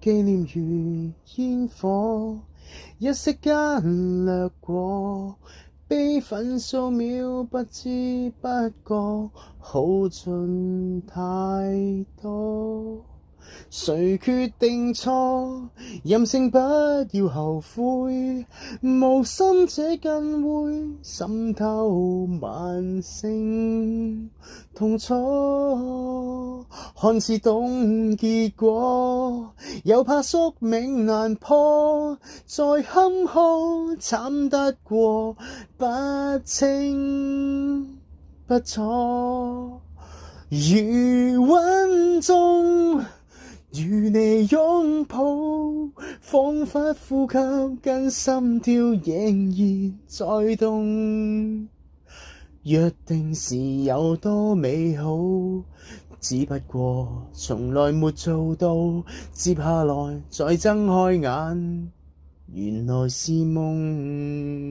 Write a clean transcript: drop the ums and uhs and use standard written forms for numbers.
紀念如煙火，一息間掠過，悲憤數秒不知不覺耗盡太多。誰決定錯？任性不要後悔，無心這更會滲透萬聲痛楚。看似懂結果，又怕宿命難破，再坎坷慘得過不清不楚。餘溫中與你擁抱，彷彿呼吸跟心跳仍然在動。約定時有多美好，只不過從來沒做到。接下來再睜開眼，原來是夢。